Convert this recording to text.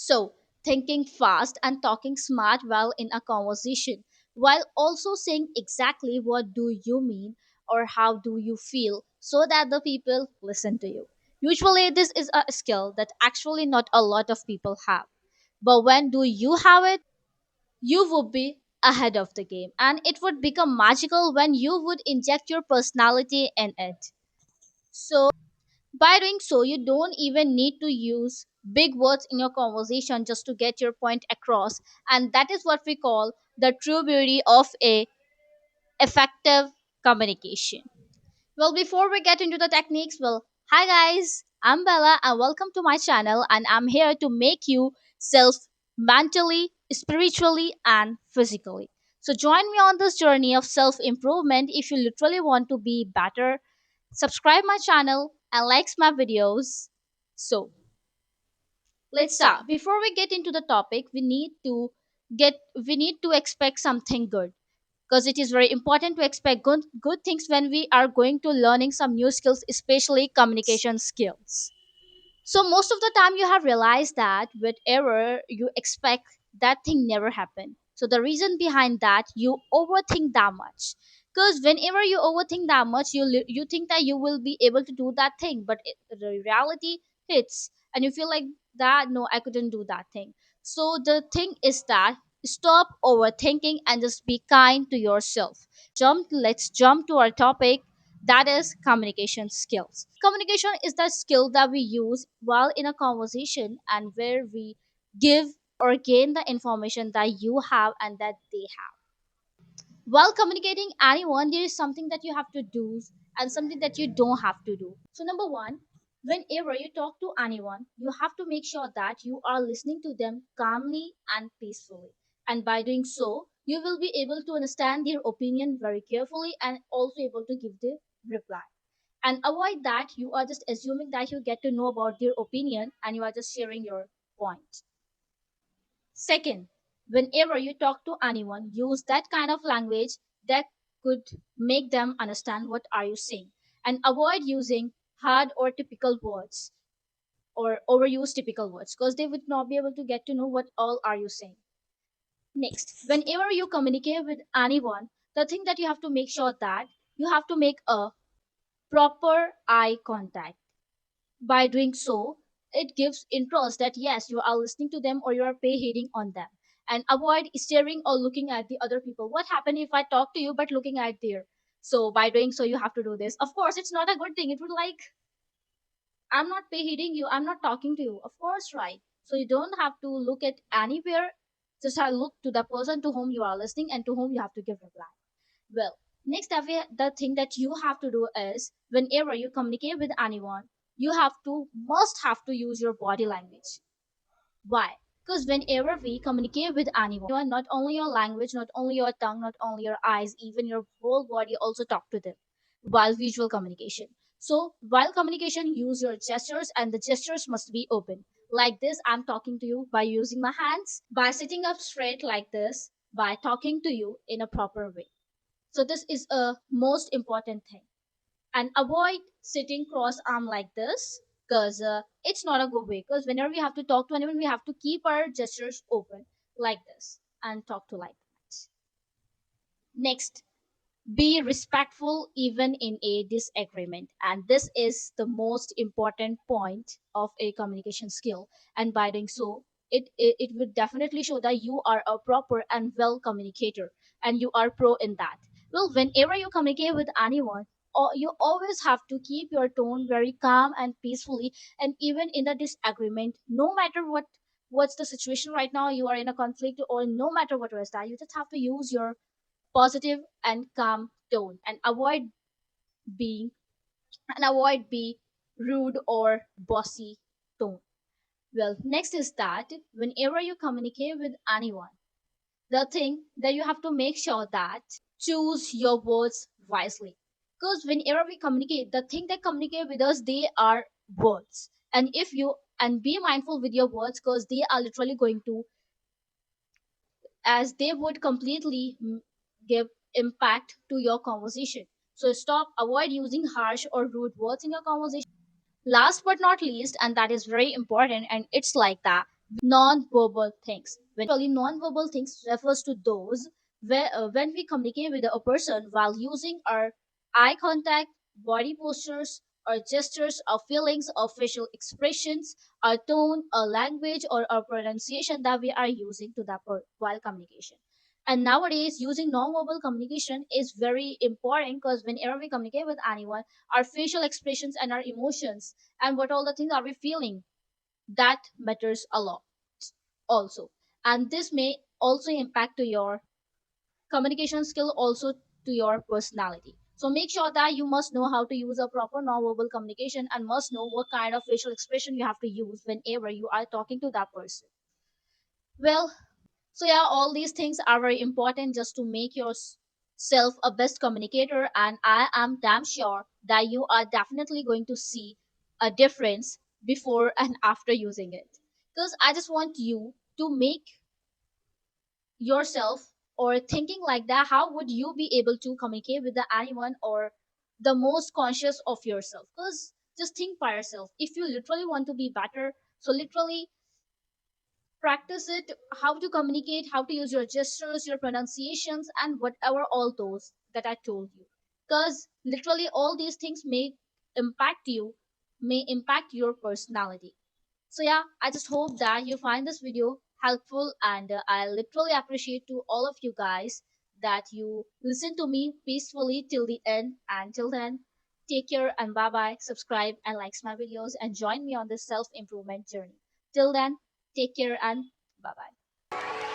So, thinking fast and talking smart while in a conversation, while also saying exactly what do you mean or how do you feel so that the people listen to you. Usually, this is a skill that actually not a lot of people have. But when do you have it, you would be ahead of the game and it would become magical when you would inject your personality in it. So, by doing so, you don't even need to use big words in your conversation just to get your point across. And that is what we call the true beauty of a effective communication. Well, before we get into the techniques, hi guys, I'm Bella and welcome to my channel and I'm here to make you self mentally, spiritually and physically. So join me on this journey of self improvement if you literally want to be better. Subscribe my channel and likes my videos. So, let's start. Before we get into the topic, we need to expect something good because it is very important to expect good things when we are going to learning some new skills, especially communication skills. So most of the time you have realized that whatever you expect, that thing never happened. So the reason behind that, you overthink that much. Because whenever you overthink that much, you think that you will be able to do that thing, but the reality hits, and you feel like that no, I couldn't do that thing. So the thing is that stop overthinking and just be kind to yourself. Let's jump to our topic, that is communication skills. Communication is the skill that we use while in a conversation and where we give or gain the information that you have and that they have. While communicating anyone, there is something that you have to do and something that you don't have to do. So number one, whenever you talk to anyone, you have to make sure that you are listening to them calmly and peacefully. And by doing so, you will be able to understand their opinion very carefully and also able to give the reply. And avoid that you are just assuming that you get to know about their opinion and you are just sharing your point. Second, whenever you talk to anyone, use that kind of language that could make them understand what are you saying, and avoid using hard or typical words or overuse typical words because they would not be able to get to know what all are you saying. Next, whenever you communicate with anyone, the thing that you have to make sure that you have to make a proper eye contact. By doing so, it gives interest that yes, you are listening to them or you are pay heeding on them. And avoid staring or looking at the other people. What happened if I talk to you but looking at there? So by doing so, you have to do this. Of course, it's not a good thing. It would like, I'm not pay heeding you, I'm not talking to you. Of course, right? So you don't have to look at anywhere. Just have look to the person to whom you are listening and to whom you have to give reply. Well, next, the thing that you have to do is whenever you communicate with anyone, you must have to use your body language. Why? Because whenever we communicate with anyone, not only your language, not only your tongue, not only your eyes, even your whole body also talk to them while visual communication. So while communication, use your gestures and the gestures must be open. Like this, I'm talking to you by using my hands, by sitting up straight like this, by talking to you in a proper way. So this is a most important thing. And avoid sitting cross arm like this because it's not a good way. Because whenever we have to talk to anyone, we have to keep our gestures open like this and talk to like that. Next, be respectful even in a disagreement. And this is the most important point of a communication skill. And by doing so, it would definitely show that you are a proper and well communicator and you are pro in that. Well, whenever you communicate with anyone, you always have to keep your tone very calm and peacefully. And even in the disagreement, no matter what's the situation right now, you are in a conflict or no matter what was that, you just have to use your positive and calm tone and being avoid be rude or bossy tone. Well, next is that whenever you communicate with anyone, the thing that you have to make sure that choose your words wisely. Because whenever we communicate, the thing that communicate with us, they are words. And if you and be mindful with your words because they are literally going to, as they would completely give impact to your conversation. So avoid using harsh or rude words in your conversation. Last but not least, and that is very important, and it's like that non-verbal things. When usually non-verbal things refers to those where when we communicate with a person while using our eye contact, body postures, or gestures, or feelings, or facial expressions, our tone, or language, or our pronunciation that we are using to that while communication. And nowadays, using non-verbal communication is very important because whenever we communicate with anyone, our facial expressions and our emotions and what all the things are we feeling, that matters a lot also. And this may also impact to your communication skill, also to your personality. So make sure that you must know how to use a proper non-verbal communication and must know what kind of facial expression you have to use whenever you are talking to that person. Well, so yeah, all these things are very important just to make yourself a best communicator, and I am damn sure that you are definitely going to see a difference before and after using it. Because I just want you to make yourself or thinking like that, how would you be able to communicate with the anyone or the most conscious of yourself? Because just think by yourself, if you literally want to be better, so literally practice it, how to communicate, how to use your gestures, your pronunciations, and whatever all those that I told you. Because literally all these things may impact your personality. So yeah, I just hope that you find this video helpful, and I literally appreciate to all of you guys that you listen to me peacefully till the end. And till then, take care and bye bye. Subscribe and likes my videos and join me on this self improvement journey. Till then, take care and bye bye.